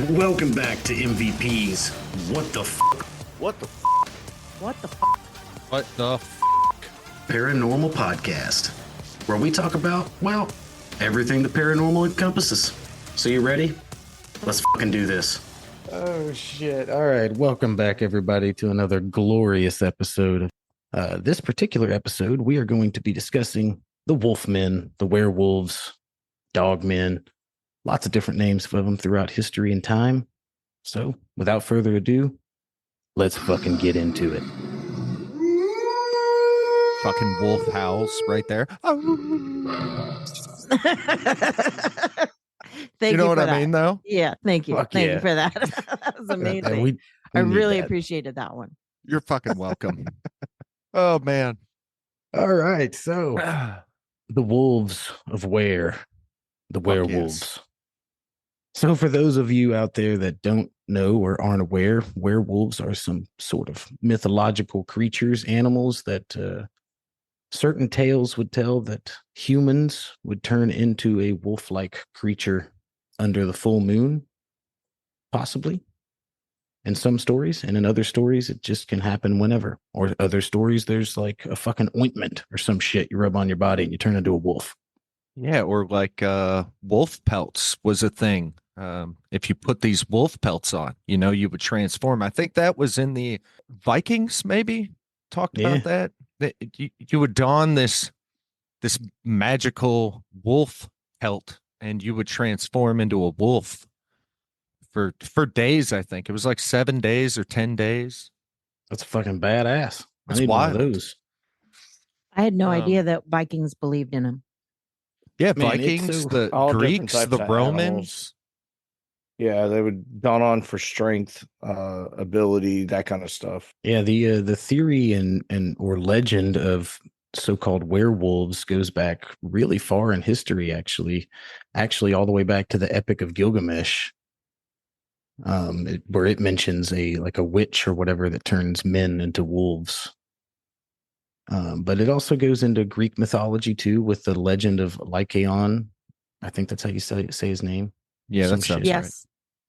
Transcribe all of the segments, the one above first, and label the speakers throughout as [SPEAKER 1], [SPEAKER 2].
[SPEAKER 1] Welcome back to MVPs. What the f?
[SPEAKER 2] What the f?
[SPEAKER 3] What the f?
[SPEAKER 4] What the f?
[SPEAKER 1] Paranormal podcast, where we talk about, well, everything the paranormal encompasses. So you ready? Let's fucking do this.
[SPEAKER 5] Oh shit. All right. Welcome back, everybody, to another glorious episode. This particular episode, we are going to be discussing the wolfmen, the werewolves, dogmen, lots of different names for them throughout history and time. So without further ado, let's fucking get into it.
[SPEAKER 4] Fucking wolf howls right there.
[SPEAKER 3] Thank
[SPEAKER 4] You know
[SPEAKER 3] for
[SPEAKER 4] what I
[SPEAKER 3] that.
[SPEAKER 4] mean, though?
[SPEAKER 3] Yeah, thank you.
[SPEAKER 5] Fuck
[SPEAKER 3] Thank
[SPEAKER 5] yeah.
[SPEAKER 3] you for that. That was amazing.
[SPEAKER 5] We
[SPEAKER 3] I
[SPEAKER 5] need
[SPEAKER 3] really
[SPEAKER 5] that.
[SPEAKER 3] appreciated that one.
[SPEAKER 4] You're fucking welcome. Oh, man.
[SPEAKER 5] All right. So the wolves of Were, the werewolves.
[SPEAKER 4] Yes.
[SPEAKER 5] So for those of you out there that don't know or aren't aware, werewolves are some sort of mythological creatures, animals that certain tales would tell that humans would turn into a wolf-like creature under the full moon, possibly. In some stories, and in other stories, it just can happen whenever. Or other stories, there's like a fucking ointment or some shit you rub on your body and you turn into a wolf.
[SPEAKER 4] Yeah, or like wolf pelts was a thing. If you put these wolf pelts on, you would transform. I think that was in the Vikings, maybe talked about that. That you would don this magical wolf pelt, and you would transform into a wolf for days. I think it was like 7 days or 10 days.
[SPEAKER 5] That's fucking badass.
[SPEAKER 4] That's
[SPEAKER 5] I need
[SPEAKER 4] wild.
[SPEAKER 5] one of those.
[SPEAKER 3] I had no idea that Vikings believed in him.
[SPEAKER 4] Yeah,
[SPEAKER 5] Man, it's
[SPEAKER 4] Vikings,
[SPEAKER 5] so-
[SPEAKER 4] the
[SPEAKER 2] all different
[SPEAKER 4] Greeks,
[SPEAKER 2] types
[SPEAKER 4] the
[SPEAKER 2] of
[SPEAKER 4] Romans.
[SPEAKER 2] animals. Yeah, they would don on for strength, ability, that kind of stuff.
[SPEAKER 5] Yeah, the theory and or legend of so-called werewolves goes back really far in history, actually all the way back to the Epic of Gilgamesh, where it mentions a witch or whatever that turns men into wolves. But it also goes into Greek mythology too, with the legend of Lycan. I think that's how you say his name.
[SPEAKER 4] Yeah,
[SPEAKER 5] Some
[SPEAKER 4] that sounds
[SPEAKER 5] shit.
[SPEAKER 4] right.
[SPEAKER 3] Yes.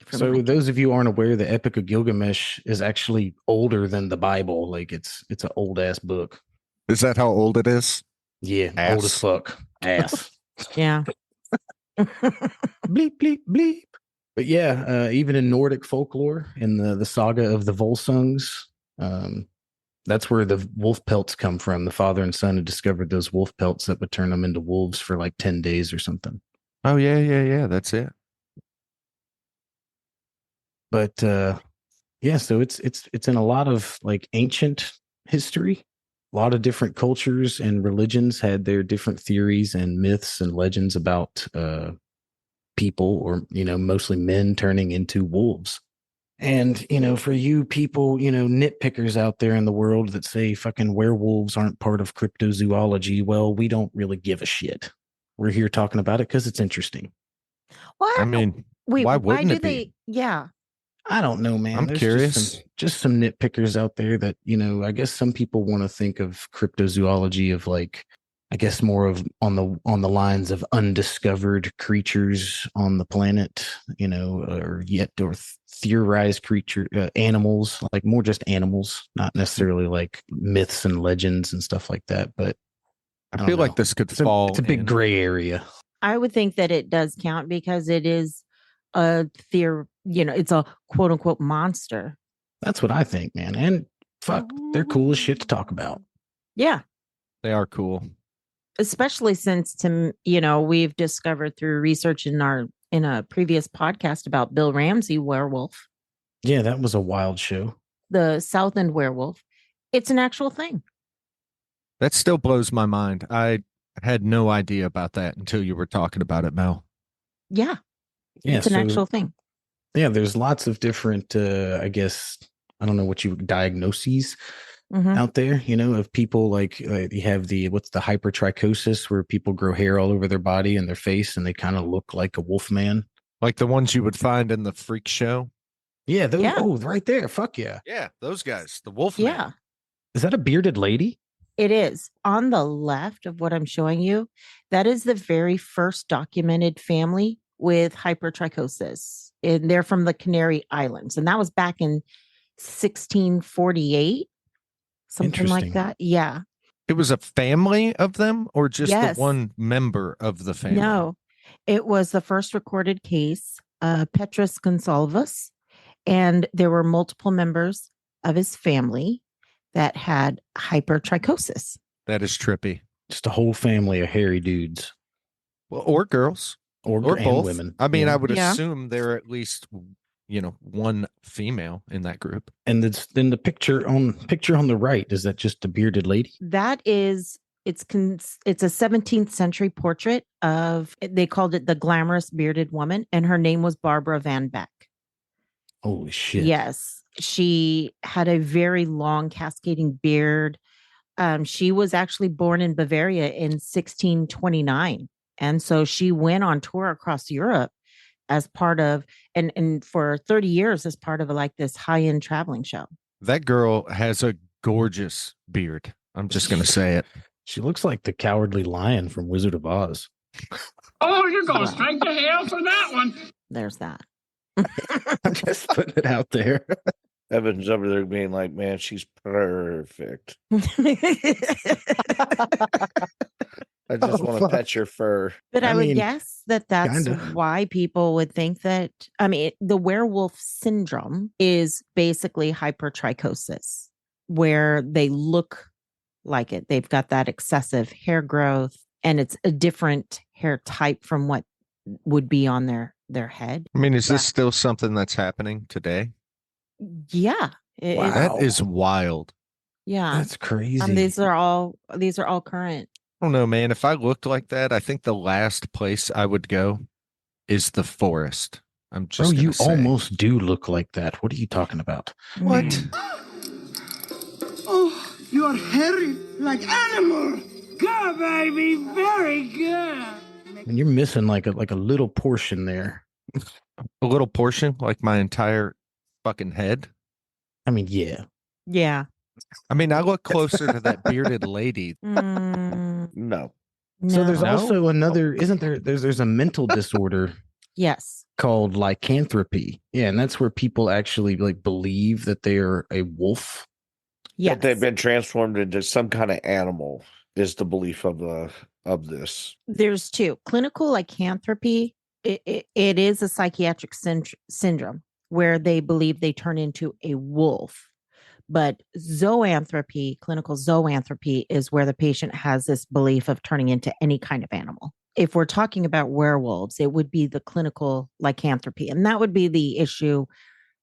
[SPEAKER 3] From
[SPEAKER 5] So
[SPEAKER 3] Lycan.
[SPEAKER 5] those of you who aren't aware, the Epic of Gilgamesh is actually older than the Bible. Like it's an old ass book.
[SPEAKER 4] Is that how old it is?
[SPEAKER 5] Yeah,
[SPEAKER 4] Ass.
[SPEAKER 5] old as fuck. Ass.
[SPEAKER 3] Yeah.
[SPEAKER 5] Bleep bleep bleep. But yeah, even in Nordic folklore, in the saga of the Volsungs, that's where the wolf pelts come from. The father and son had discovered those wolf pelts that would turn them into wolves for like 10 days or something.
[SPEAKER 4] Oh, yeah. That's it.
[SPEAKER 5] But yeah, so it's in a lot of like ancient history. A lot of different cultures and religions had their different theories and myths and legends about people, or mostly men, turning into wolves. And for you people, nitpickers out there in the world that say fucking werewolves aren't part of cryptozoology, well, we don't really give a shit. We're here talking about it because it's interesting.
[SPEAKER 3] What?
[SPEAKER 4] I mean,
[SPEAKER 3] Wait,
[SPEAKER 4] why
[SPEAKER 3] why
[SPEAKER 4] wouldn't
[SPEAKER 3] do
[SPEAKER 4] it be?
[SPEAKER 3] they? Yeah.
[SPEAKER 5] I don't know, man.
[SPEAKER 4] I'm
[SPEAKER 5] There's
[SPEAKER 4] curious.
[SPEAKER 5] just some nitpickers out there that, I guess some people want to think of cryptozoology of like, I guess more of on the lines of undiscovered creatures on the planet, or theorized animals, like more just animals, not necessarily like myths and legends and stuff like that. But
[SPEAKER 4] I
[SPEAKER 5] don't
[SPEAKER 4] feel
[SPEAKER 5] know.
[SPEAKER 4] like this could fall.
[SPEAKER 5] It's a big
[SPEAKER 4] in-
[SPEAKER 5] gray area.
[SPEAKER 3] I would think that it does count because it is a it's a quote unquote monster.
[SPEAKER 5] That's what I think, man. And fuck, they're cool as shit to talk about.
[SPEAKER 3] Yeah.
[SPEAKER 4] They are cool.
[SPEAKER 3] Especially since we've discovered through research in a previous podcast about Bill Ramsey werewolf,
[SPEAKER 5] Yeah, that was a wild show.
[SPEAKER 3] the South End werewolf. It's an actual thing.
[SPEAKER 4] That still blows my mind. I had no idea about that until you were talking about it, Mel.
[SPEAKER 3] Yeah.
[SPEAKER 5] Yeah,
[SPEAKER 3] It's an actual thing.
[SPEAKER 5] Yeah, there's lots of different, I guess, I don't know what you diagnoses
[SPEAKER 3] Mhm.
[SPEAKER 5] out there, of people like you have what's the hypertrichosis, where people grow hair all over their body and their face and they kind of look like a wolf man.
[SPEAKER 4] Like the ones you would find in the freak show.
[SPEAKER 5] Yeah, those,
[SPEAKER 3] Yeah.
[SPEAKER 5] oh, right there. Fuck yeah.
[SPEAKER 4] Yeah, those guys. The wolf
[SPEAKER 3] Yeah.
[SPEAKER 4] man.
[SPEAKER 5] Is that a bearded lady?
[SPEAKER 3] It is. On the left of what I'm showing you, that is the very first documented family with hypertrichosis. And they're from the Canary Islands. And that was back in 1648, something like
[SPEAKER 5] Interesting.
[SPEAKER 3] that. Yeah.
[SPEAKER 4] It was a family of them or just
[SPEAKER 3] Yes.
[SPEAKER 4] the one member of the family?
[SPEAKER 3] No, it was the first recorded case, Petrus Gonsalves, and there were multiple members of his family that had hypertrichosis.
[SPEAKER 4] That is trippy.
[SPEAKER 5] Just a whole family of hairy dudes
[SPEAKER 4] Well, or girls.
[SPEAKER 5] or
[SPEAKER 4] Or
[SPEAKER 5] and
[SPEAKER 4] both.
[SPEAKER 5] women.
[SPEAKER 4] I mean,
[SPEAKER 5] Yeah.
[SPEAKER 4] I would
[SPEAKER 3] Yeah.
[SPEAKER 4] assume there are at least, one female in that group.
[SPEAKER 5] And then the picture on the right, is that just a bearded lady?
[SPEAKER 3] That is, it's a 17th century portrait of, they called it the glamorous bearded woman, and her name was Barbara Van Beck.
[SPEAKER 5] Holy shit.
[SPEAKER 3] Yes, she had a very long cascading beard. She was actually born in Bavaria in 1629. And so she went on tour across Europe as part of, and for 30 years as part of like this high-end traveling show.
[SPEAKER 4] That girl has a gorgeous beard. I'm just going to say it.
[SPEAKER 5] She looks like the Cowardly Lion from Wizard of Oz.
[SPEAKER 6] Oh, you're going straight to hell for that one.
[SPEAKER 3] There's that.
[SPEAKER 5] I'm just putting it out there.
[SPEAKER 2] Evan's over there being like, man, she's perfect. I just want to
[SPEAKER 5] fuck.
[SPEAKER 2] pet your fur.
[SPEAKER 3] But
[SPEAKER 5] I
[SPEAKER 3] I would
[SPEAKER 5] mean,
[SPEAKER 3] guess that that's
[SPEAKER 5] kinda.
[SPEAKER 3] why people would think that, I mean, the werewolf syndrome is basically hypertrichosis, where they look like it. They've got that excessive hair growth, and it's a different hair type from what would be on their head.
[SPEAKER 4] I mean, is this
[SPEAKER 3] Yeah.
[SPEAKER 4] still something that's happening today?
[SPEAKER 3] Yeah.
[SPEAKER 5] Wow.
[SPEAKER 4] That is wild.
[SPEAKER 3] Yeah.
[SPEAKER 5] That's crazy.
[SPEAKER 3] These are all current.
[SPEAKER 4] I don't know, man. If I looked like that, I think the last place I would go is the forest. I'm
[SPEAKER 5] Bro,
[SPEAKER 4] just
[SPEAKER 5] you
[SPEAKER 4] gonna say.
[SPEAKER 5] almost do look like that. What are you talking about?
[SPEAKER 4] What?
[SPEAKER 6] Oh, you're hairy like animal. Good, baby. Very good.
[SPEAKER 5] And you're missing like a little portion there.
[SPEAKER 4] A little portion, like my entire fucking head.
[SPEAKER 5] I mean, yeah.
[SPEAKER 3] Yeah.
[SPEAKER 4] I mean, I look closer to that bearded lady.
[SPEAKER 3] Mm,
[SPEAKER 2] No.
[SPEAKER 5] So there's
[SPEAKER 3] no.
[SPEAKER 5] also another, isn't there? There's a mental disorder
[SPEAKER 3] Yes.
[SPEAKER 5] called lycanthropy. Yeah, and that's where people actually like believe that they are a wolf.
[SPEAKER 3] Yes.
[SPEAKER 2] That they've been transformed into some kind of animal is the belief of this.
[SPEAKER 3] There's two. Clinical lycanthropy, it is a psychiatric syndrome where they believe they turn into a wolf. But zoanthropy, clinical zoanthropy, is where the patient has this belief of turning into any kind of animal. If we're talking about werewolves, it would be the clinical lycanthropy. And that would be the issue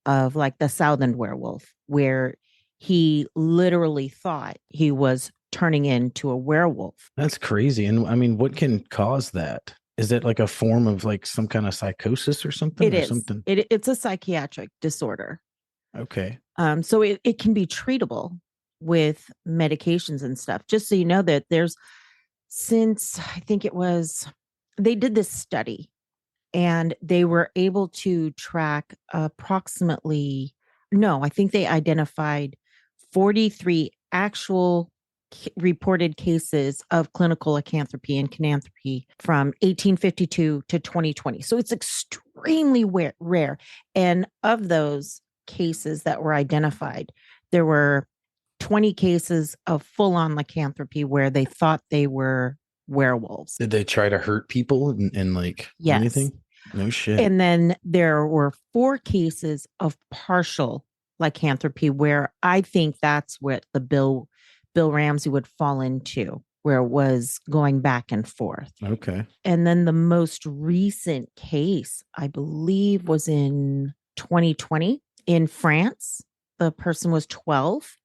[SPEAKER 3] of like the Southern werewolf, where he literally thought he was turning into a werewolf.
[SPEAKER 5] That's crazy. And I mean, what can cause that? Is that like a form of like some kind of psychosis or something?
[SPEAKER 3] It
[SPEAKER 5] or
[SPEAKER 3] is.
[SPEAKER 5] Something?
[SPEAKER 3] It's a psychiatric disorder.
[SPEAKER 5] Okay.
[SPEAKER 3] So it can be treatable with medications and stuff. Just so you know that since I think they did this study and they were able to track I think they identified 43 actual reported cases of clinical lycanthropy and cananthropy from 1852 to 2020. So it's extremely rare. And of those cases that were identified, there were 20 cases of full-on lycanthropy where they thought they were werewolves.
[SPEAKER 5] Did they try to hurt people and like
[SPEAKER 3] Yes.
[SPEAKER 5] anything? No shit.
[SPEAKER 3] And then there were 4 cases of partial lycanthropy where I think that's what the Bill Ramsey would fall into, where it was going back and forth.
[SPEAKER 5] Okay.
[SPEAKER 3] And then the most recent case, I believe, was in 2020 in France. The person was 12.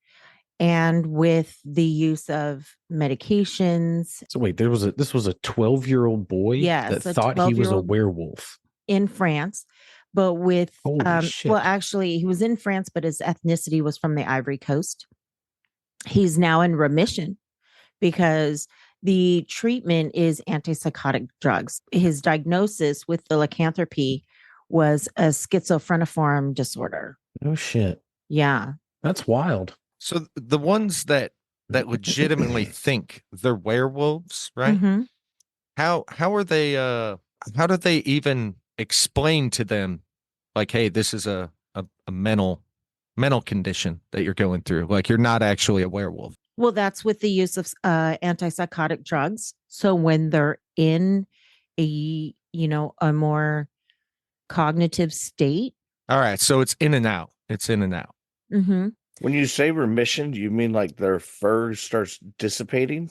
[SPEAKER 3] And with the use of medications
[SPEAKER 5] So wait, this was a 12-year-old boy
[SPEAKER 3] Yes,
[SPEAKER 5] that
[SPEAKER 3] a
[SPEAKER 5] thought he was a
[SPEAKER 3] 12-year-old
[SPEAKER 5] werewolf.
[SPEAKER 3] in France, but with,
[SPEAKER 5] Holy shit.
[SPEAKER 3] well, actually, he was in France, but his ethnicity was from the Ivory Coast. He's now in remission because the treatment is antipsychotic drugs. His diagnosis with the lycanthropy was a schizophreniform disorder.
[SPEAKER 5] No shit.
[SPEAKER 3] Yeah.
[SPEAKER 5] That's wild.
[SPEAKER 4] So the ones that legitimately think they're werewolves, right?
[SPEAKER 3] Mhm.
[SPEAKER 4] How are they how do they even explain to them, like, hey, this is a mental condition that you're going through. Like, you're not actually a werewolf.
[SPEAKER 3] Well, that's with the use of antipsychotic drugs. So when they're in a more cognitive state.
[SPEAKER 4] All right. So it's in and out. It's in and out.
[SPEAKER 3] Mm-hmm.
[SPEAKER 2] When you say remission, do you mean like their fur starts dissipating?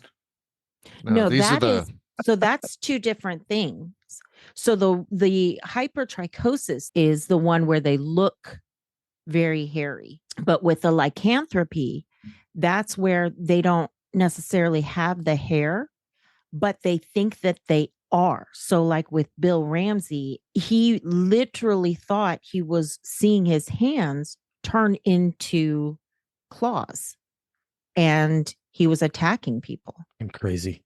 [SPEAKER 3] No,
[SPEAKER 4] these are
[SPEAKER 3] so that's two different things. So the hypertrichosis is the one where they look very hairy. But with the lycanthropy, that's where they don't necessarily have the hair, but they think that they are. So like with Bill Ramsey, he literally thought he was seeing his hands turn into claws, and he was attacking people,
[SPEAKER 5] I'm crazy.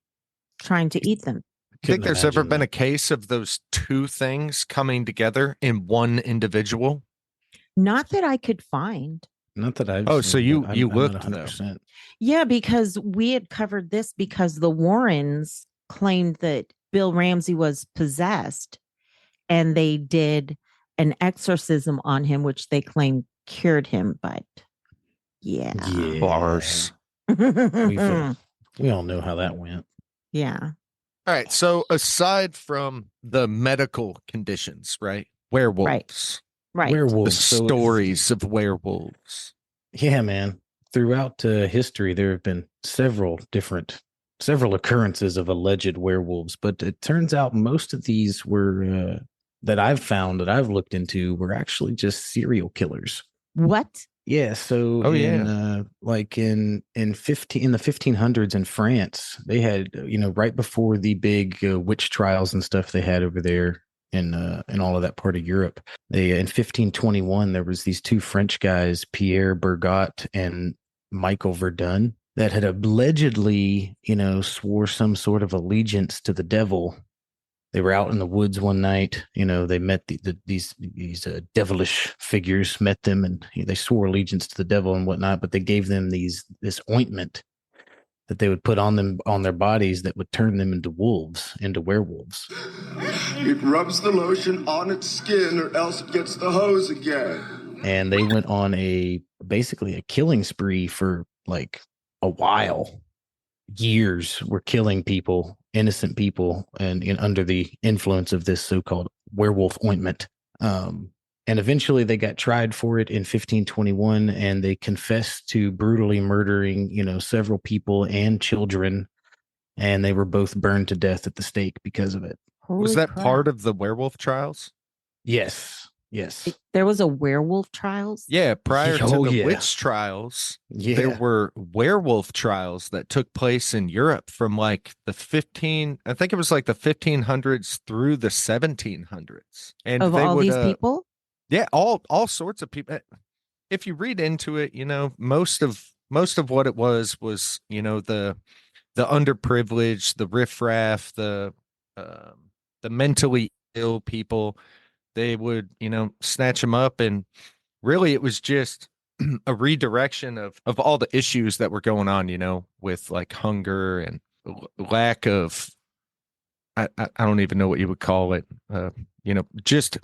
[SPEAKER 3] trying to eat them.
[SPEAKER 4] I think there's ever
[SPEAKER 5] imagine
[SPEAKER 4] been
[SPEAKER 5] that.
[SPEAKER 4] a case of those two things coming together in one individual.
[SPEAKER 3] Not that I could find.
[SPEAKER 5] Not that I've
[SPEAKER 4] Oh,
[SPEAKER 5] seen,
[SPEAKER 4] so you
[SPEAKER 5] but I'm
[SPEAKER 4] looked,
[SPEAKER 5] not 100%.
[SPEAKER 3] Yeah, because we had covered this because the Warrens claimed that Bill Ramsey was possessed, and they did an exorcism on him, which they claimed cured him. But yeah.
[SPEAKER 4] Bars.
[SPEAKER 5] We all know how that went.
[SPEAKER 3] Yeah.
[SPEAKER 4] All right. So aside from the medical conditions, right? Werewolves.
[SPEAKER 3] Right.
[SPEAKER 4] The
[SPEAKER 5] Werewolves. So
[SPEAKER 4] stories of werewolves.
[SPEAKER 5] yeah, man. Throughout history, there have been several occurrences of alleged werewolves, but it turns out most of these were that I've looked into were actually just serial killers.
[SPEAKER 3] What?
[SPEAKER 5] Yeah, so like in the 1500s in France, they had right before the big witch trials and stuff they had over there in all of that part of Europe. They in 1521 there was these two French guys, Pierre Bergot and Michael Verdun, that had allegedly, swore some sort of allegiance to the devil. They were out in the woods one night. They met these devilish figures, met them, and they swore allegiance to the devil and whatnot. But they gave them this ointment that they would put on them on their bodies that would turn them into werewolves.
[SPEAKER 7] It rubs the lotion on its skin, or else it gets the hose again.
[SPEAKER 5] And they went on basically a killing spree for like a while. Years were killing people, innocent people, and under the influence of this so-called werewolf ointment. And eventually they got tried for it in 1521, and they confessed to brutally murdering, several people and children, and they were both burned to death at the stake because of it.
[SPEAKER 4] Was that part of the werewolf trials?
[SPEAKER 5] Yes.
[SPEAKER 3] There was a werewolf trials?
[SPEAKER 4] Yeah, prior to the
[SPEAKER 5] yeah.
[SPEAKER 4] witch trials,
[SPEAKER 5] Yeah.
[SPEAKER 4] there were werewolf trials that took place in Europe from like the 1500s through the 1700s. And
[SPEAKER 3] Of all these people?
[SPEAKER 4] Yeah, all sorts of people. If you read into it, most of what it was, the underprivileged, the riffraff, the mentally ill people. They would, snatch them up, and really it was just a redirection of all the issues that were going on, with like hunger and lack of, I don't even know what you would call it, just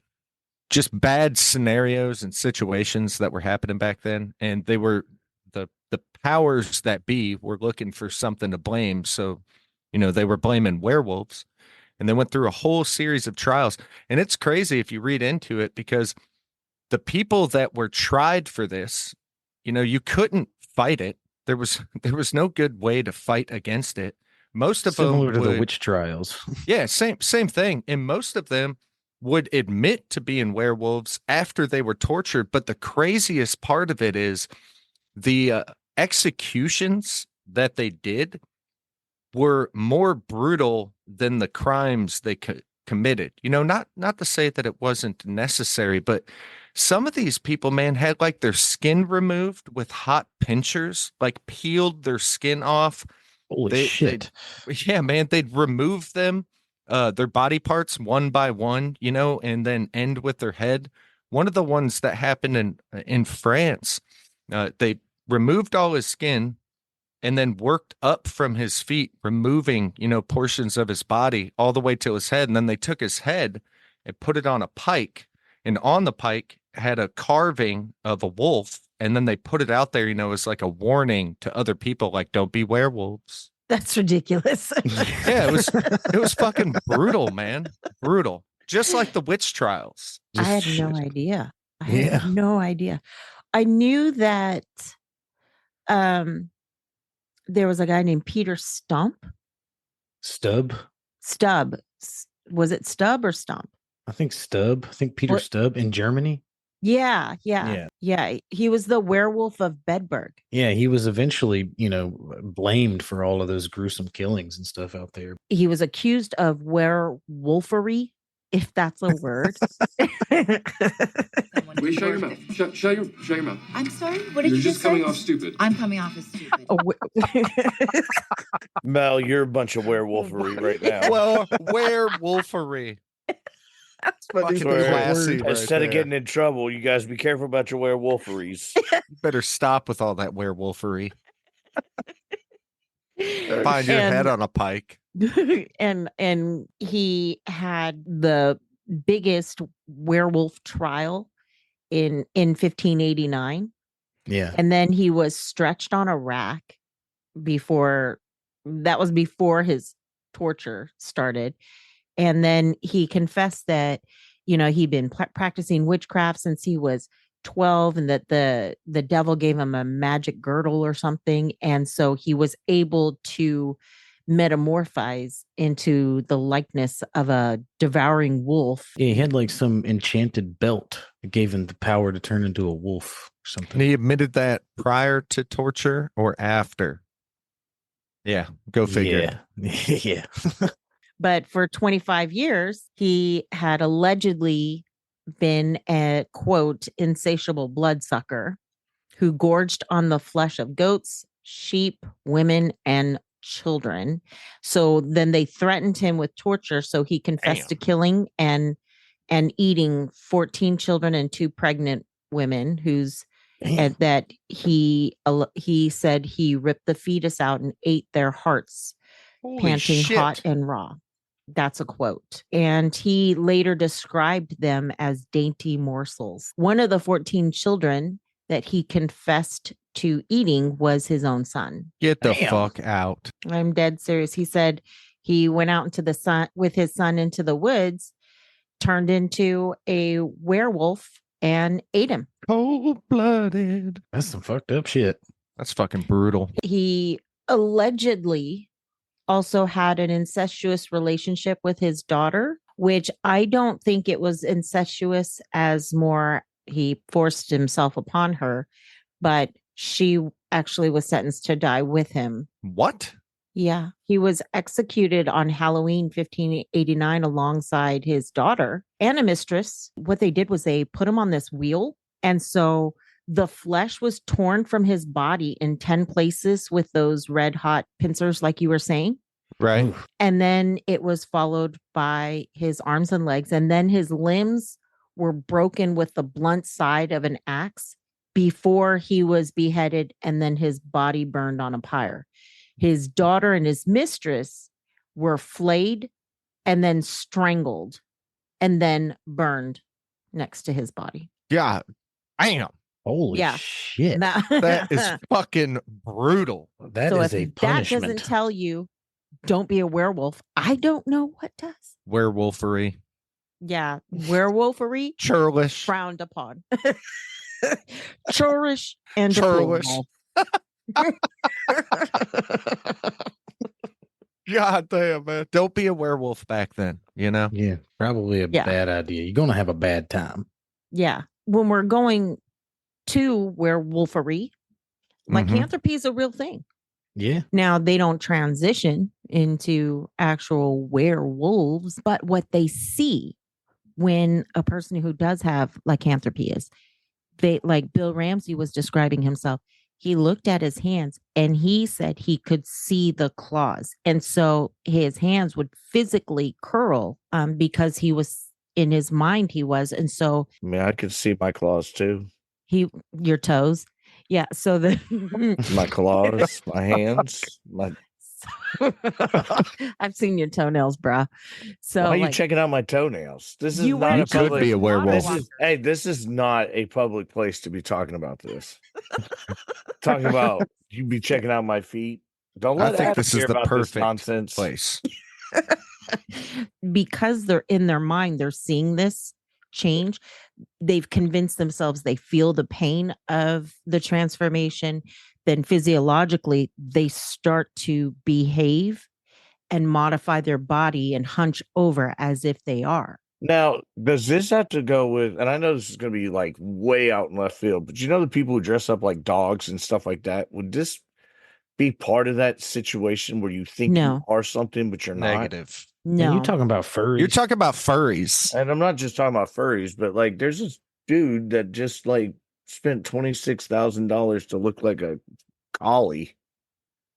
[SPEAKER 4] bad scenarios and situations that were happening back then. And they were the powers that be were looking for something to blame. So, they were blaming werewolves. And they went through a whole series of trials. And it's crazy if you read into it, because the people that were tried for this, you couldn't fight it. There was no good way to fight against it. Most of them
[SPEAKER 5] Similar to the witch trials.
[SPEAKER 4] Yeah, same thing. And most of them would admit to being werewolves after they were tortured. But the craziest part of it is the executions that they did were more brutal than the crimes they committed. Not to say that it wasn't necessary, but some of these people, man, had like their skin removed with hot pincers, like peeled their skin off.
[SPEAKER 5] Holy shit.
[SPEAKER 4] Yeah, man, they'd remove them, their body parts one by one, and then end with their head. One of the ones that happened in France, they removed all his skin and then worked up from his feet, removing, portions of his body all the way to his head. And then they took his head and put it on a pike, and on the pike had a carving of a wolf, and then they put it out there, as like a warning to other people, like, don't be werewolves.
[SPEAKER 3] That's ridiculous.
[SPEAKER 4] Yeah, it was fucking brutal, man. Brutal. Just like the witch trials.
[SPEAKER 3] I had
[SPEAKER 5] Just
[SPEAKER 3] no
[SPEAKER 5] shit.
[SPEAKER 3] idea. I
[SPEAKER 5] Yeah.
[SPEAKER 3] had no idea. I knew that there was a guy named Peter
[SPEAKER 5] Stubb.
[SPEAKER 3] Stubb. Was it Stubb or Stump?
[SPEAKER 5] I think Stubb. I think Peter
[SPEAKER 3] What-
[SPEAKER 5] Stubb in Germany.
[SPEAKER 3] Yeah.
[SPEAKER 5] Yeah.
[SPEAKER 3] He was the werewolf of Bedburg.
[SPEAKER 5] Yeah, he was eventually, blamed for all of those gruesome killings and stuff out there.
[SPEAKER 3] He was accused of werewolfery, if that's a word.
[SPEAKER 8] Wait, shut your mouth. Shut your mouth.
[SPEAKER 9] I'm sorry. What did
[SPEAKER 8] You're
[SPEAKER 9] you
[SPEAKER 8] just
[SPEAKER 9] say?
[SPEAKER 8] coming off stupid.
[SPEAKER 9] I'm coming off as stupid.
[SPEAKER 2] Mel, you're a bunch of werewolfery right now.
[SPEAKER 4] Well, werewolfery. Fucking
[SPEAKER 2] Swear,
[SPEAKER 4] classy right
[SPEAKER 2] instead
[SPEAKER 4] there.
[SPEAKER 2] of getting in trouble, you guys be careful about your werewolferys.
[SPEAKER 4] You better stop with all that werewolfery. Find your head on a pike.
[SPEAKER 3] and he had the biggest werewolf trial in 1589,
[SPEAKER 5] Yeah.
[SPEAKER 3] and then he was stretched on a rack before his torture started. And then he confessed that he'd been practicing witchcraft since he was 12, and that the devil gave him a magic girdle or something, and so he was able to metamorphose into the likeness of a devouring wolf.
[SPEAKER 5] Yeah, he had like some enchanted belt that gave him the power to turn into a wolf or something.
[SPEAKER 4] And he admitted that prior to torture or after. Yeah, go figure.
[SPEAKER 5] Yeah. Yeah.
[SPEAKER 3] But for 25 years, he had allegedly been a, quote, insatiable bloodsucker who gorged on the flesh of goats, sheep, women, and children. So then they threatened him with torture. So he confessed to killing and eating 14 children and 2 pregnant women and that he said he ripped the fetus out and ate their hearts,
[SPEAKER 4] Holy
[SPEAKER 3] panting
[SPEAKER 4] shit.
[SPEAKER 3] hot and raw. That's a quote. And he later described them as dainty morsels. One of the 14 children that he confessed to eating was his own son.
[SPEAKER 4] Get the
[SPEAKER 5] Damn.
[SPEAKER 4] fuck out.
[SPEAKER 3] I'm dead serious. He said he went out into the sun with his son into the woods, turned into a werewolf, and ate him.
[SPEAKER 4] Cold-blooded.
[SPEAKER 5] That's some fucked up shit.
[SPEAKER 4] That's fucking brutal.
[SPEAKER 3] He allegedly also had an incestuous relationship with his daughter, which I don't think it was incestuous, as more he forced himself upon her, but she actually was sentenced to die with him.
[SPEAKER 4] What?
[SPEAKER 3] Yeah, he was executed on Halloween 1589 alongside his daughter and a mistress. What they did was they put him on this wheel, and so the flesh was torn from his body in 10 places with those red hot pincers, like you were saying.
[SPEAKER 4] Right.
[SPEAKER 3] And then it was followed by his arms and legs. And then his limbs were broken with the blunt side of an axe before he was beheaded. And then his body burned on a pyre. His daughter and his mistress were flayed and then strangled and then burned next to his body.
[SPEAKER 4] Yeah. Damn.
[SPEAKER 5] Holy
[SPEAKER 3] Yeah.
[SPEAKER 5] shit.
[SPEAKER 4] That is fucking brutal.
[SPEAKER 5] That
[SPEAKER 3] So
[SPEAKER 5] is
[SPEAKER 3] if
[SPEAKER 5] a
[SPEAKER 3] that
[SPEAKER 5] punishment.
[SPEAKER 3] doesn't tell you, don't be a werewolf, I don't know what does.
[SPEAKER 4] Werewolfery.
[SPEAKER 3] Yeah, werewolfery
[SPEAKER 4] Churlish.
[SPEAKER 3] frowned upon. Churlish and
[SPEAKER 4] Churlish.
[SPEAKER 3] deplorable.
[SPEAKER 4] God damn, man. Don't be a werewolf back then,
[SPEAKER 5] Yeah, probably a
[SPEAKER 3] Yeah.
[SPEAKER 5] bad idea. You're going to have a bad time.
[SPEAKER 3] Yeah, when we're going to werewolfery, lycanthropy is a real thing.
[SPEAKER 5] Yeah.
[SPEAKER 3] Now, they don't transition into actual werewolves, but what they see when a person who does have lycanthropy is, they, like Bill Ramsey was describing himself, he looked at his hands and he said he could see the claws. And so his hands would physically curl because he was, in his mind, he was. And so
[SPEAKER 2] I mean, I could see my claws too.
[SPEAKER 3] your toes. Yeah. So
[SPEAKER 2] My claws, my hands, my
[SPEAKER 3] I've seen your toenails, bruh. So
[SPEAKER 2] Why are you
[SPEAKER 3] like,
[SPEAKER 2] checking out my toenails? This is
[SPEAKER 3] you
[SPEAKER 2] not
[SPEAKER 3] wear
[SPEAKER 2] a
[SPEAKER 4] could be a
[SPEAKER 2] public.
[SPEAKER 4] werewolf.
[SPEAKER 2] This is not a public place to be talking about this. Talking about you be checking out my feet. Don't
[SPEAKER 4] I
[SPEAKER 2] let
[SPEAKER 4] think
[SPEAKER 2] Adam
[SPEAKER 4] this is
[SPEAKER 2] hear
[SPEAKER 4] the
[SPEAKER 2] about this
[SPEAKER 4] perfect
[SPEAKER 2] nonsense.
[SPEAKER 4] place.
[SPEAKER 3] because they're in their mind, they're seeing this change. They've convinced themselves they feel the pain of the transformation. Then physiologically, they start to behave and modify their body and hunch over as if they are.
[SPEAKER 2] Now, does this have to go with? And I know this is going to be like way out in left field, but you know the people who dress up like dogs and stuff like that. Would this be part of that situation where you think you
[SPEAKER 3] No.
[SPEAKER 2] are something but you're not?
[SPEAKER 4] Negative.
[SPEAKER 5] And
[SPEAKER 3] No.
[SPEAKER 5] you're talking about furries.
[SPEAKER 4] You're talking about furries.
[SPEAKER 2] And I'm not just talking about furries, but like there's this dude that just like spent $26,000 to look like a collie.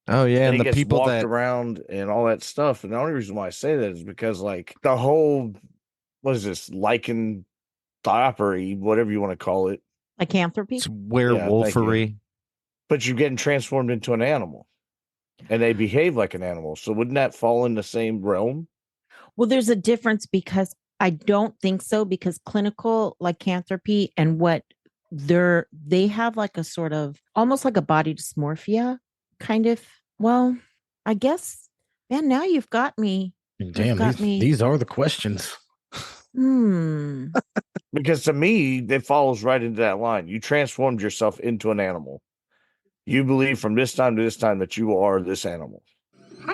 [SPEAKER 4] Oh yeah,
[SPEAKER 2] And
[SPEAKER 4] and
[SPEAKER 2] he
[SPEAKER 4] the
[SPEAKER 2] gets
[SPEAKER 4] people
[SPEAKER 2] walked
[SPEAKER 4] that
[SPEAKER 2] around and all that stuff. And the only reason why I say that is because like the whole what is this lycanthropy, whatever you want to call it.
[SPEAKER 3] Lycanthropy.
[SPEAKER 4] it's werewolfery.
[SPEAKER 2] But you're getting transformed into an animal. And they behave like an animal. So wouldn't that fall in the same realm?
[SPEAKER 3] Well, there's a difference because I don't think so, because clinical lycanthropy and what they have like a sort of almost like a body dysmorphia kind of. Well, I guess, man, now you've got me.
[SPEAKER 5] Damn,
[SPEAKER 3] got me.
[SPEAKER 5] these are the questions.
[SPEAKER 2] Because to me, it falls right into that line. You transformed yourself into an animal. You believe from this time to this time that you are this animal.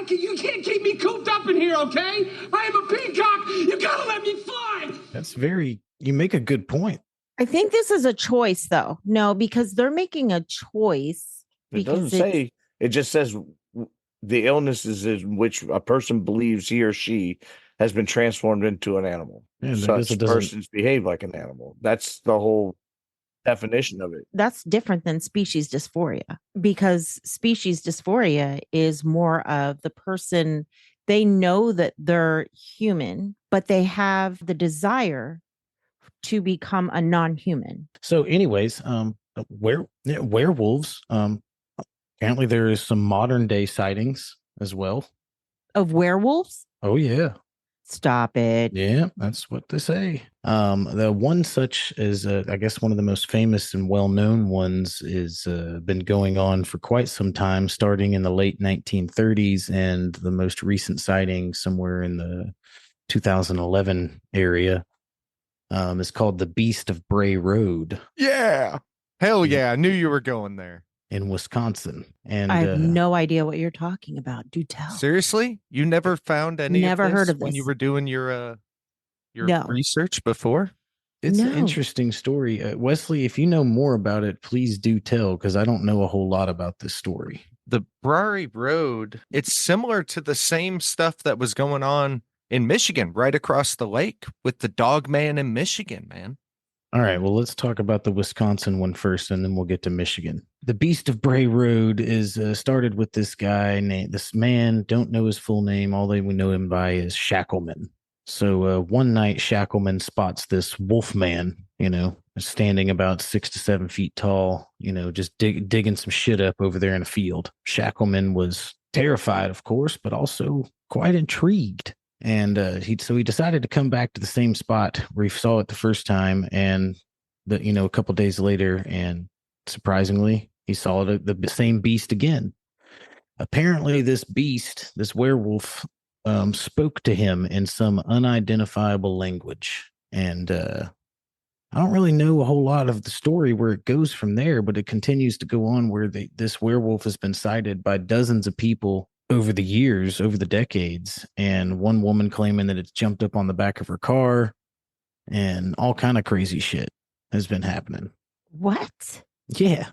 [SPEAKER 6] You can't keep me cooped up in here, okay? I am a peacock. You gotta let me fly.
[SPEAKER 5] That's you make a good point.
[SPEAKER 3] I think this is a choice, though. No, because they're making a choice.
[SPEAKER 2] It doesn't say, it just says the illness is in which a person believes he or she has been transformed into an animal.
[SPEAKER 5] Yeah,
[SPEAKER 2] Such persons behave like an animal. That's the whole definition of it.
[SPEAKER 3] That's different than species dysphoria, because species dysphoria is more of the person, they know that they're human, but they have the desire to become a non-human.
[SPEAKER 5] So anyways, werewolves, apparently there is some modern day sightings as well.
[SPEAKER 3] Of werewolves?
[SPEAKER 5] Oh yeah.
[SPEAKER 3] Stop it.
[SPEAKER 5] Yeah, that's what they say. The one such is, I guess, one of the most famous and well-known ones is been going on for quite some time, starting in the late 1930s, and the most recent sighting somewhere in the 2011 area is called the Beast of Bray Road.
[SPEAKER 4] Yeah. Hell yeah. I knew you were going there.
[SPEAKER 5] In Wisconsin. And
[SPEAKER 3] I have no idea what you're talking about. Do tell.
[SPEAKER 4] Seriously? You never found any
[SPEAKER 3] Never
[SPEAKER 4] of this
[SPEAKER 3] heard of
[SPEAKER 4] when you
[SPEAKER 3] this.
[SPEAKER 4] were doing your
[SPEAKER 3] No.
[SPEAKER 4] research before?
[SPEAKER 5] It's an
[SPEAKER 3] No.
[SPEAKER 5] interesting story. Wesley, if you know more about it, please do tell, because I don't know a whole lot about this story.
[SPEAKER 4] The Bray Road, it's similar to the same stuff that was going on in Michigan, right across the lake with the dog man in Michigan, man.
[SPEAKER 5] All right, well, let's talk about the Wisconsin one first, and then we'll get to Michigan. The Beast of Bray Road is started with this guy named, this man, don't know his full name. All they we know him by is Shackleman. So one night, Shackleman spots this wolf man, standing about 6 to 7 feet tall, just digging some shit up over there in a field. Shackleman was terrified, of course, but also quite intrigued. And he decided to come back to the same spot where he saw it the first time, and a couple days later, and surprisingly, he saw the same beast again. Apparently, this beast, this werewolf, spoke to him in some unidentifiable language, and I don't really know a whole lot of the story where it goes from there, but it continues to go on where this werewolf has been sighted by dozens of people over the years, over the decades, and one woman claiming that it's jumped up on the back of her car, and all kind of crazy shit has been happening.
[SPEAKER 3] What?
[SPEAKER 5] Yeah.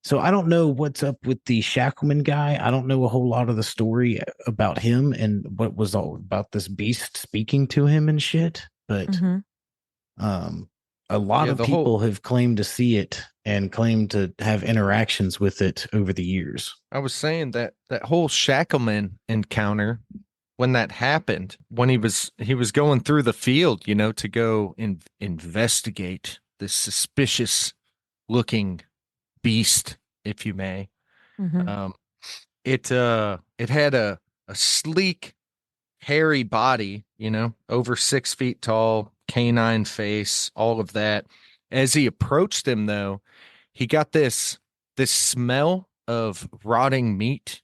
[SPEAKER 5] So I don't know what's up with the Shackleman guy. I don't know a whole lot of the story about him and what was all about this beast speaking to him and shit. But a lot of people have claimed to see it and claimed to have interactions with it over the years.
[SPEAKER 4] I was saying that whole Shackleman encounter, when that happened, when he was going through the field, to go investigate this suspicious looking beast, if you may. it had a sleek, hairy body, over 6 feet tall, canine face, all of that. As he approached him, though, he got this smell of rotting meat,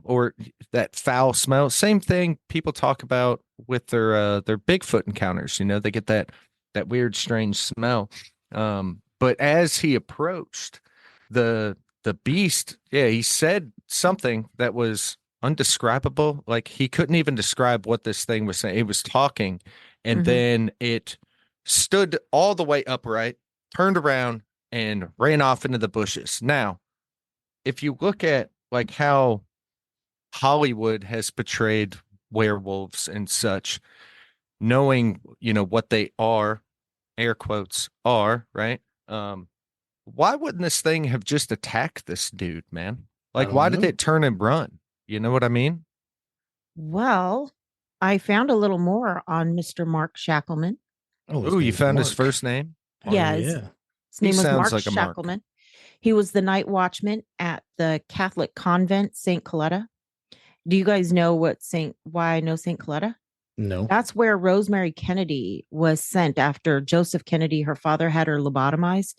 [SPEAKER 4] or that foul smell. Same thing people talk about with their Bigfoot encounters. They get that weird, strange smell. But as he approached the beast, yeah, he said something that was undescribable. Like he couldn't even describe what this thing was saying. It was talking, and then it stood all the way upright, turned around, and ran off into the bushes. Now, if you look at like how Hollywood has portrayed werewolves and such, knowing, what they are, air quotes are, right? Why wouldn't this thing have just attacked this dude, man? Like, why did it turn and run? You know what I mean?
[SPEAKER 3] Well, I found a little more on Mr. Mark Shackleman.
[SPEAKER 4] Oh, you found his first name?
[SPEAKER 3] Yeah,
[SPEAKER 5] Oh,
[SPEAKER 3] his
[SPEAKER 5] yeah.
[SPEAKER 3] name was
[SPEAKER 4] sounds
[SPEAKER 3] Mark
[SPEAKER 4] like a Mark.
[SPEAKER 3] Shackleman. He was the night watchman at the Catholic convent, St. Coletta. Do you guys know why I know St. Coletta?
[SPEAKER 5] No.
[SPEAKER 3] That's where Rosemary Kennedy was sent after Joseph Kennedy, her father, had her lobotomized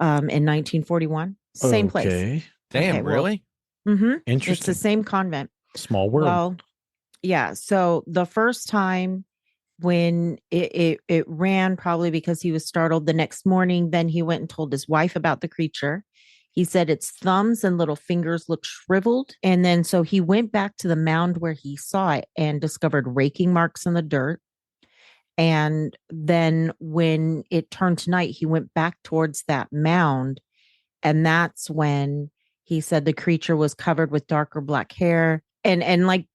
[SPEAKER 3] in 1941. Same place.
[SPEAKER 4] Damn,
[SPEAKER 3] Okay, well,
[SPEAKER 4] really?
[SPEAKER 3] It's
[SPEAKER 5] Interesting.
[SPEAKER 3] the same convent.
[SPEAKER 5] Small world.
[SPEAKER 3] Well, yeah. So the first time when it ran, probably because he was startled, the next morning, then he went and told his wife about the creature. He said its thumbs and little fingers looked shriveled. And then so he went back to the mound where he saw it and discovered raking marks in the dirt. And then when it turned to night, he went back towards that mound. And that's when he said the creature was covered with darker black hair. And like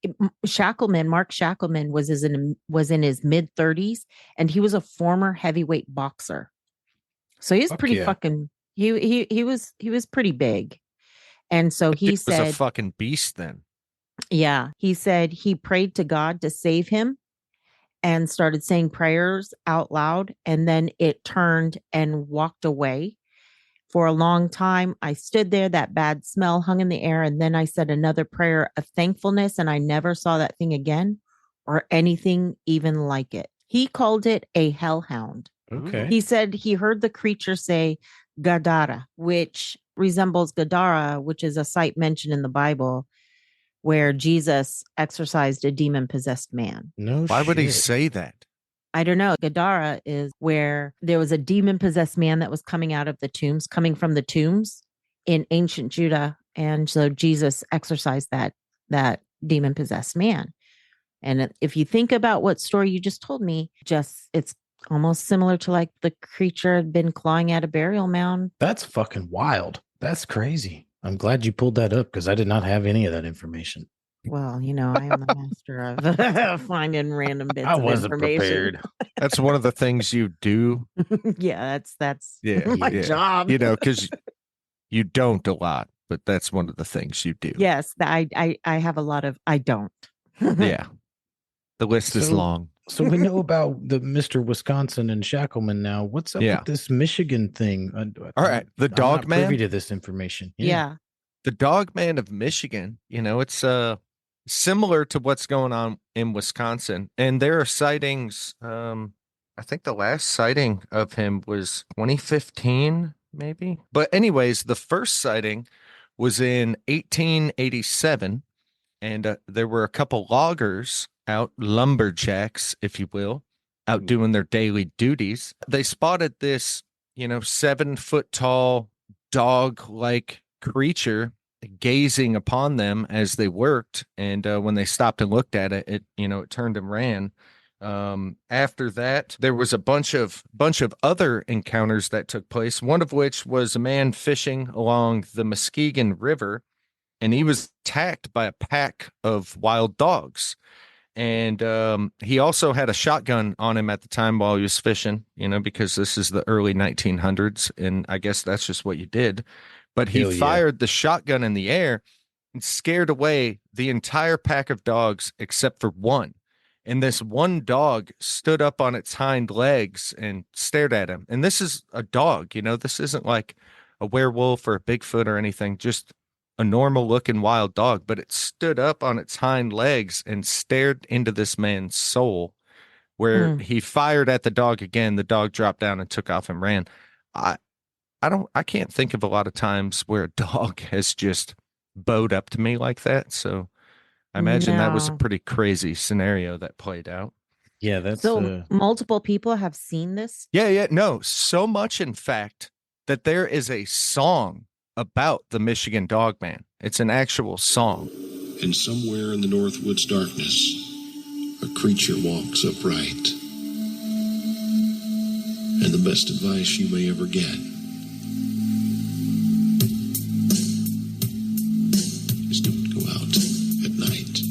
[SPEAKER 3] Shackleman, Mark Shackleman was in his mid 30s, and he was a former heavyweight boxer. So he's pretty fucking he was pretty big. And so he
[SPEAKER 4] was
[SPEAKER 3] said
[SPEAKER 4] a fucking beast then.
[SPEAKER 3] Yeah, he said he prayed to God to save him and started saying prayers out loud, and then it turned and walked away. For a long time, I stood there, that bad smell hung in the air, and then I said another prayer of thankfulness, and I never saw that thing again or anything even like it. He called it a hellhound.
[SPEAKER 5] Okay.
[SPEAKER 3] He said he heard the creature say Gadara, which resembles Gadara, which is a site mentioned in the Bible where Jesus exorcised a demon-possessed man.
[SPEAKER 5] No
[SPEAKER 4] Why would he
[SPEAKER 5] shit.
[SPEAKER 4] say that?
[SPEAKER 3] I don't know. Gadara is where there was a demon-possessed man that was coming from the tombs in ancient Judah. And so Jesus exorcised that demon-possessed man. And if you think about what story you just told me, it's almost similar to like the creature had been clawing at a burial mound.
[SPEAKER 5] That's fucking wild. That's crazy. I'm glad you pulled that up because I did not have any of that information.
[SPEAKER 3] Well, I am the master of finding random bits
[SPEAKER 5] I
[SPEAKER 3] of
[SPEAKER 5] wasn't
[SPEAKER 3] information.
[SPEAKER 5] prepared.
[SPEAKER 4] That's one of the things you do.
[SPEAKER 3] Yeah, that's
[SPEAKER 4] Yeah,
[SPEAKER 3] my
[SPEAKER 4] yeah.
[SPEAKER 3] job.
[SPEAKER 4] Because you don't a lot, but that's one of the things you do.
[SPEAKER 3] Yes, I have a lot of I don't.
[SPEAKER 4] Yeah. The list is
[SPEAKER 5] So-
[SPEAKER 4] long.
[SPEAKER 5] So we know about the Mr. Wisconsin and Shackleman now. What's up with this Michigan thing?
[SPEAKER 4] All right. The
[SPEAKER 5] I'm
[SPEAKER 4] dog
[SPEAKER 5] not
[SPEAKER 4] man.
[SPEAKER 5] privy to this information.
[SPEAKER 3] Yeah.
[SPEAKER 4] The dog man of Michigan, it's similar to what's going on in Wisconsin. And there are sightings. I think the last sighting of him was 2015, maybe. But anyways, the first sighting was in 1887. And there were a couple loggers out, lumberjacks, if you will, out doing their daily duties. They spotted this, 7-foot tall dog-like creature gazing upon them as they worked. And when they stopped and looked at it, it turned and ran. After that, there was a bunch of other encounters that took place. One of which was a man fishing along the Muskegon River, and he was attacked by a pack of wild dogs. And he also had a shotgun on him at the time while he was fishing, because this is the early 1900s, and I guess that's just what you did. But he fired the shotgun in the air and scared away the entire pack of dogs except for one. And this one dog stood up on its hind legs and stared at him. And this is a dog, this isn't like a werewolf or a Bigfoot or anything, just a normal looking wild dog, but it stood up on its hind legs and stared into this man's soul, where he fired at the dog again. The dog dropped down and took off and ran. I I can't think of a lot of times where a dog has just bowed up to me like that. So I imagine that was a
[SPEAKER 3] No.
[SPEAKER 4] pretty crazy scenario that played out.
[SPEAKER 5] Yeah, that's
[SPEAKER 3] So multiple people have seen this.
[SPEAKER 4] Yeah, no, so much in fact that there is a song about the Michigan Dog Man. It's an actual song.
[SPEAKER 9] And somewhere in the Northwoods darkness, a creature walks upright. And the best advice you may ever get is don't go out at night.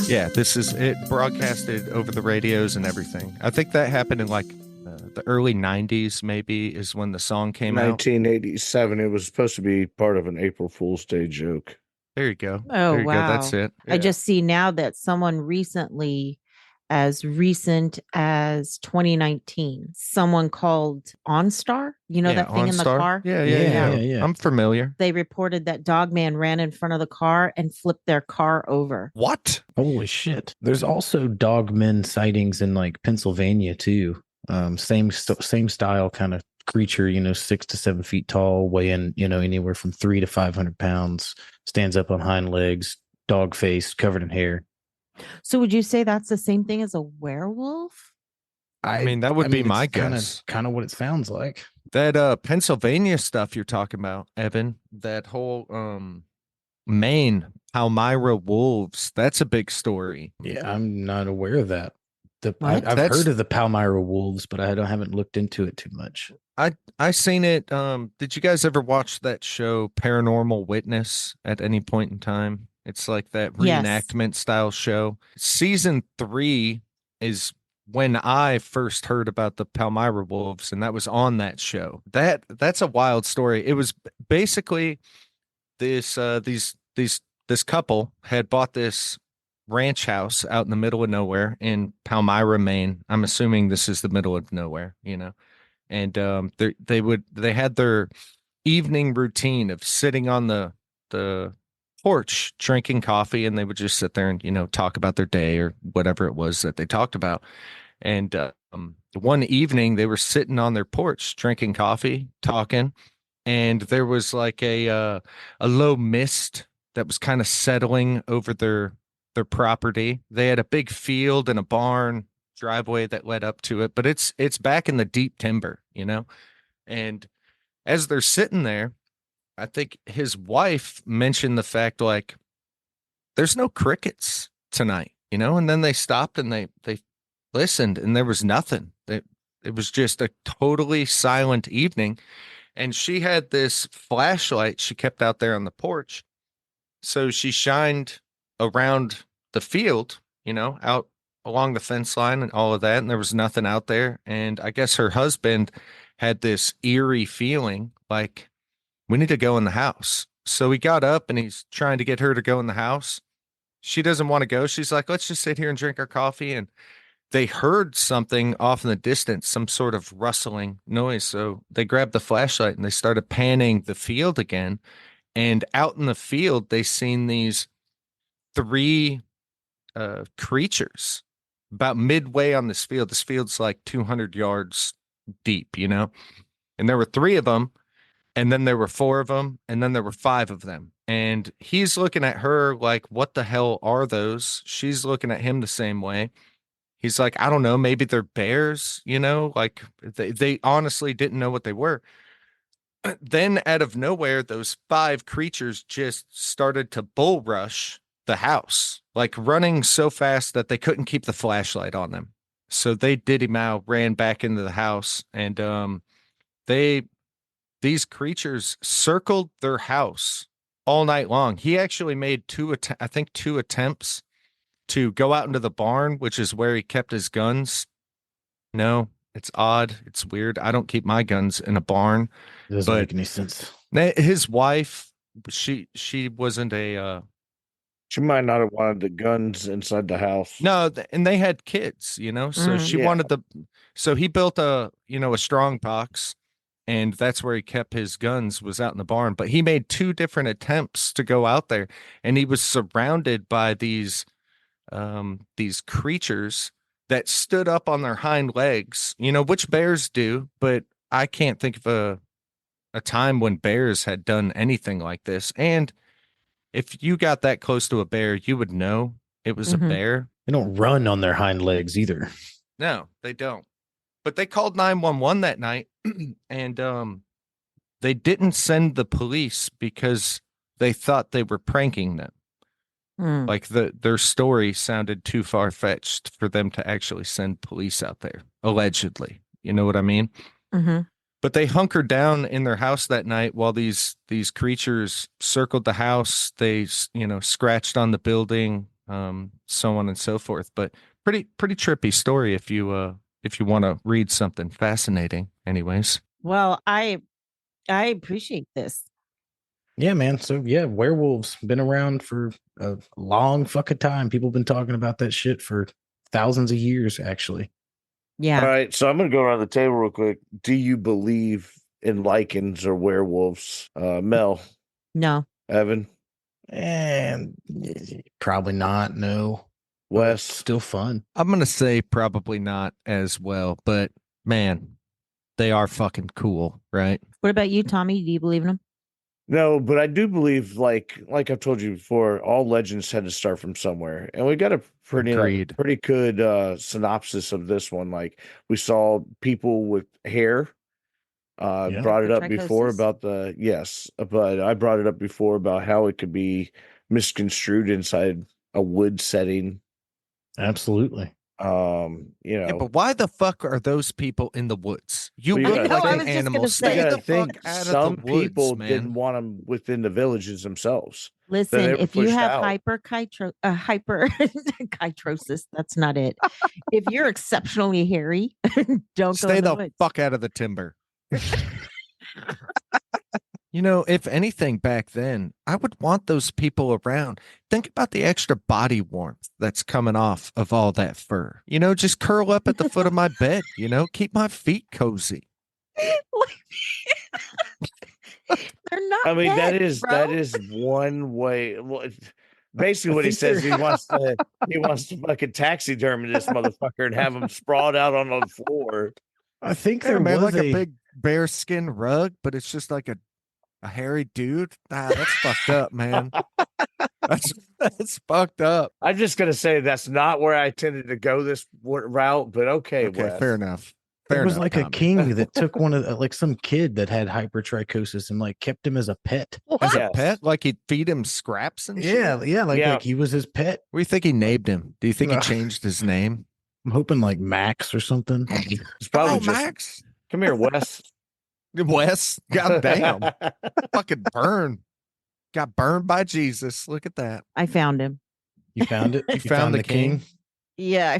[SPEAKER 4] Yeah, this is it broadcasted over the radios and everything. I think that happened in like the early 90s, maybe, is when the song came out.
[SPEAKER 2] 1987. It was supposed to be part of an April Fool's Day joke.
[SPEAKER 4] There you go.
[SPEAKER 3] Oh,
[SPEAKER 4] there you
[SPEAKER 3] wow.
[SPEAKER 4] go. That's it.
[SPEAKER 3] I just see now that someone recently, as recent as 2019, someone called OnStar. You know that thing in the
[SPEAKER 4] OnStar.
[SPEAKER 3] car?
[SPEAKER 4] Yeah. I'm familiar.
[SPEAKER 3] They reported that Dogman ran in front of the car and flipped their car over.
[SPEAKER 4] What?
[SPEAKER 5] Holy shit. There's also dogmen sightings in like Pennsylvania too. Same style kind of creature, 6 to 7 feet tall, weighing, anywhere from 300 to 500 pounds, stands up on hind legs, dog face, covered in hair.
[SPEAKER 3] So would you say that's the same thing as a werewolf?
[SPEAKER 4] I mean, that would be my guess.
[SPEAKER 5] Kind of what it sounds like.
[SPEAKER 4] That Pennsylvania stuff you're talking about, Evan, that whole Maine Palmyra wolves, that's a big story.
[SPEAKER 5] Yeah, I'm not aware of that. I've heard of the Palmyra wolves, but I haven't looked into it too much.
[SPEAKER 4] I seen it. Did you guys ever watch that show Paranormal Witness at any point in time? It's like that reenactment style show. Season 3 is when I first heard about the Palmyra wolves, and that was on that show. That's a wild story. It was basically this couple had bought this ranch house out in the middle of nowhere in Palmyra, Maine. I'm assuming this is the middle of nowhere, And they had their evening routine of sitting on the porch drinking coffee, and they would just sit there and talk about their day or whatever it was that they talked about. And one evening they were sitting on their porch drinking coffee, talking, and there was like a low mist that was kind of settling over their property. They had a big field and a barn driveway that led up to it, but it's back in the deep timber, And as they're sitting there, I think his wife mentioned the fact, like, there's no crickets tonight, and then they stopped and they listened, and there was nothing. It was just a totally silent evening. And she had this flashlight she kept out there on the porch. So she shined around the field, out along the fence line and all of that, and there was nothing out there. And I guess her husband had this eerie feeling like, we need to go in the house. So he got up and he's trying to get her to go in the house. She doesn't want to go. She's like, let's just sit here and drink our coffee. And they heard something off in the distance, some sort of rustling noise. So they grabbed the flashlight and they started panning the field again. And out in the field, they seen these 3 creatures about midway on this field. This field's like 200 yards deep, and there were 3 of them. And then there were 4 of them, and then there were 5 of them. And he's looking at her like, what the hell are those? She's looking at him the same way. He's like, I don't know, maybe they're bears, like they honestly didn't know what they were. Then out of nowhere, those 5 creatures just started to bull rush the house, like running so fast that they couldn't keep the flashlight on them. So they did him out, ran back into the house, and these creatures circled their house all night long. He actually made 2 attempts to go out into the barn, which is where he kept his guns. No, it's odd. It's weird. I don't keep my guns in a barn.
[SPEAKER 5] It doesn't make any sense.
[SPEAKER 4] His wife, she wasn't a...
[SPEAKER 2] She might not have wanted the guns inside the house.
[SPEAKER 4] No, and they had kids, so she wanted so he built a strong box. and that's where he kept his guns, was out in the barn. But he made 2 different attempts to go out there, and he was surrounded by these creatures that stood up on their hind legs, which bears do, but I can't think of a time when bears had done anything like this. And if you got that close to a bear, you would know it was a bear.
[SPEAKER 5] They don't run on their hind legs either.
[SPEAKER 4] No, they don't. But they called 911 that night, and they didn't send the police because they thought they were pranking them. Like their story sounded too far-fetched for them to actually send police out there, allegedly. You know what I mean? But they hunkered down in their house that night while these creatures circled the house. They, scratched on the building, so on and so forth. But pretty trippy story if you want to read something fascinating. Anyways.
[SPEAKER 3] Well, I appreciate this.
[SPEAKER 5] Yeah, man. So yeah, werewolves been around for a long fucking time. People been talking about that shit for thousands of years, actually.
[SPEAKER 3] Yeah.
[SPEAKER 2] All right, so I'm going to go around the table real quick. Do you believe in lycans or werewolves? Mel?
[SPEAKER 3] No.
[SPEAKER 2] Evan?
[SPEAKER 5] And probably not. No.
[SPEAKER 2] Wes?
[SPEAKER 5] Still fun.
[SPEAKER 4] I'm going to say probably not as well, but man, they are fucking cool, right?
[SPEAKER 3] What about you, Tommy? Do you believe in them?
[SPEAKER 2] No, but I do believe, like I've told you before, all legends had to start from somewhere, and we got a pretty good synopsis of this one. Like we saw people with hair. Brought it up before about but I brought it up before about how it could be misconstrued inside a wood setting.
[SPEAKER 5] Absolutely.
[SPEAKER 4] Yeah, but why the fuck are those people in the woods? You
[SPEAKER 2] Well,
[SPEAKER 4] look like an animal. Stay the fuck out
[SPEAKER 2] some
[SPEAKER 4] of the woods,
[SPEAKER 2] people
[SPEAKER 4] man.
[SPEAKER 2] didn't want them within the villages themselves.
[SPEAKER 3] Listen, if you have
[SPEAKER 2] out.
[SPEAKER 3] hypertrichosis, that's not it. If you're exceptionally hairy, don't
[SPEAKER 4] stay
[SPEAKER 3] go
[SPEAKER 4] the
[SPEAKER 3] woods.
[SPEAKER 4] fuck out of the timber. If anything back then, I would want those people around. Think about the extra body warmth that's coming off of all that fur. Just curl up at the foot of my bed, keep my feet cozy.
[SPEAKER 3] They're not.
[SPEAKER 2] I mean,
[SPEAKER 3] dead,
[SPEAKER 2] that is one way. Well, basically, what he says, he wants to fucking taxidermy this motherfucker and have him sprawled out on the floor.
[SPEAKER 5] I think there
[SPEAKER 4] was
[SPEAKER 5] was
[SPEAKER 4] like a big bear skin rug, but it's just like a hairy dude. That's fucked up, man. That's fucked up.
[SPEAKER 2] I'm just gonna say that's not where I tended to go this route, but okay, Wes.
[SPEAKER 4] Fair enough.
[SPEAKER 5] There was like a king that took one of like some kid that had hypertrichosis and like kept him as a pet.
[SPEAKER 4] As a pet? Like he'd feed him scraps and shit?
[SPEAKER 5] Yeah, like he was his pet.
[SPEAKER 4] What do you think he named him? Do you think he changed his name?
[SPEAKER 5] I'm hoping like Max or something.
[SPEAKER 2] It's probably just
[SPEAKER 4] Max.
[SPEAKER 2] Come here, Wes.
[SPEAKER 4] Wes, goddamn, fucking burn. Got burned by Jesus. Look at that.
[SPEAKER 3] I found him.
[SPEAKER 5] You found it?
[SPEAKER 4] You found the king?
[SPEAKER 3] Yeah.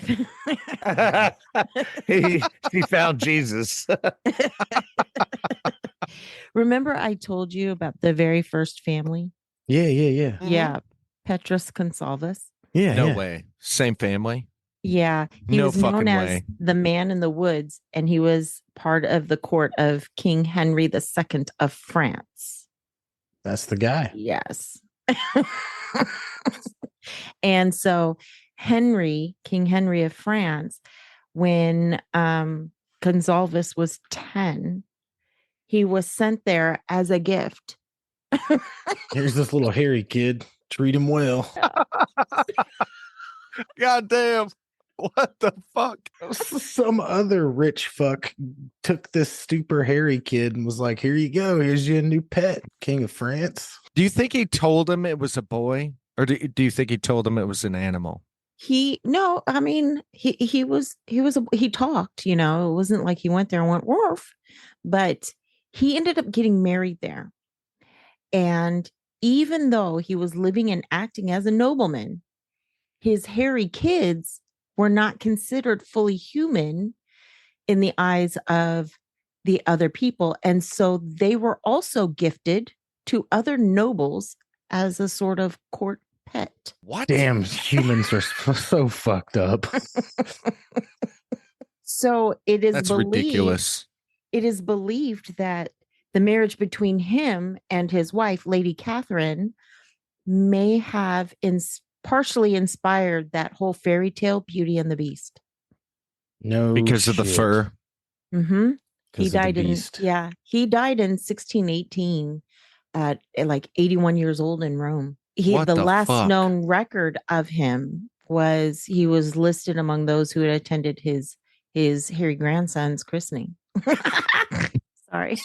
[SPEAKER 2] he found Jesus.
[SPEAKER 3] Remember I told you about the very first family?
[SPEAKER 5] Yeah.
[SPEAKER 3] Yeah. Petrus Consalvus.
[SPEAKER 5] Yeah.
[SPEAKER 4] No way. Same family?
[SPEAKER 3] Yeah. He
[SPEAKER 4] No
[SPEAKER 3] was known
[SPEAKER 4] fucking
[SPEAKER 3] as
[SPEAKER 4] way.
[SPEAKER 3] the man in the woods, and he was part of the court of King Henry II of France.
[SPEAKER 5] That's the guy.
[SPEAKER 3] Yes. And so King Henry of France, when Gonsalves was 10, he was sent there as a gift.
[SPEAKER 5] Here's this little hairy kid. Treat him well.
[SPEAKER 4] God damn. What the fuck?
[SPEAKER 5] Some other rich fuck took this super hairy kid and was like, here you go. Here's your new pet, King of France.
[SPEAKER 4] Do you think he told him it was a boy? Or do you think he told him it was an animal?
[SPEAKER 3] He talked, it wasn't like he went there and went woof, but he ended up getting married there. And even though he was living and acting as a nobleman, his hairy kids were not considered fully human in the eyes of the other people. And so they were also gifted to other nobles as a sort of court pet.
[SPEAKER 4] What?
[SPEAKER 5] Damn, humans are so fucked up.
[SPEAKER 3] So it is
[SPEAKER 4] That's
[SPEAKER 3] believed,
[SPEAKER 4] ridiculous.
[SPEAKER 3] it is believed that the marriage between him and his wife, Lady Catherine, may have partially inspired that whole fairy tale Beauty and the Beast.
[SPEAKER 5] No,
[SPEAKER 4] because of the
[SPEAKER 5] shit.
[SPEAKER 4] fur.
[SPEAKER 3] Mm-hmm. He
[SPEAKER 5] 'Cause of the
[SPEAKER 3] died in
[SPEAKER 5] beast.
[SPEAKER 3] he died in 1618 at like 81 years old in Rome.
[SPEAKER 4] What
[SPEAKER 3] The
[SPEAKER 4] the
[SPEAKER 3] last
[SPEAKER 4] fuck?
[SPEAKER 3] known record of him was he was listed among those who had attended his hairy grandson's christening. Sorry.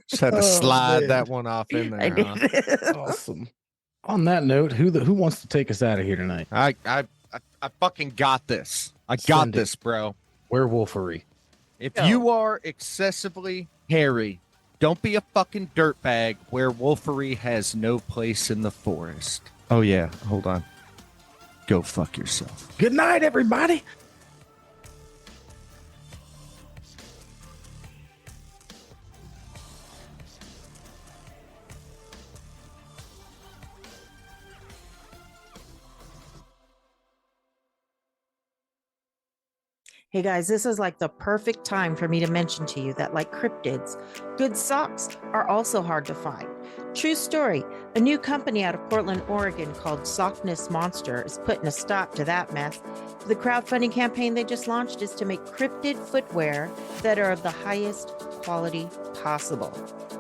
[SPEAKER 4] Just had to
[SPEAKER 5] Oh,
[SPEAKER 4] slide
[SPEAKER 5] man.
[SPEAKER 4] that one off in
[SPEAKER 3] I
[SPEAKER 4] there. Huh?
[SPEAKER 3] did.
[SPEAKER 5] Awesome. On that note, who wants to take us out of here tonight?
[SPEAKER 4] I fucking got this. I got
[SPEAKER 5] Send it.
[SPEAKER 4] this, bro.
[SPEAKER 5] Werewolfery.
[SPEAKER 4] If you are excessively hairy, don't be a fucking dirtbag. Werewolfery has no place in the forest. Oh yeah, hold on. Go fuck yourself.
[SPEAKER 5] Good night, everybody.
[SPEAKER 3] Hey guys, this is like the perfect time for me to mention to you that, like cryptids, good socks are also hard to find. True story. A new company out of Portland, Oregon called Sockness Monster is putting a stop to that mess. The crowdfunding campaign they just launched is to make cryptid footwear that are of the highest quality possible.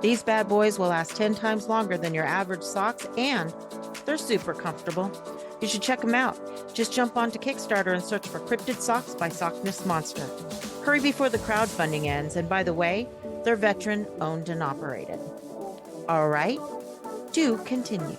[SPEAKER 3] These bad boys will last 10 times longer than your average socks, and they're super comfortable. You should check them out. Just jump onto Kickstarter and search for Cryptid Socks by Sockness Monster. Hurry before the crowdfunding ends. And by the way, they're veteran owned and operated. All right, do continue.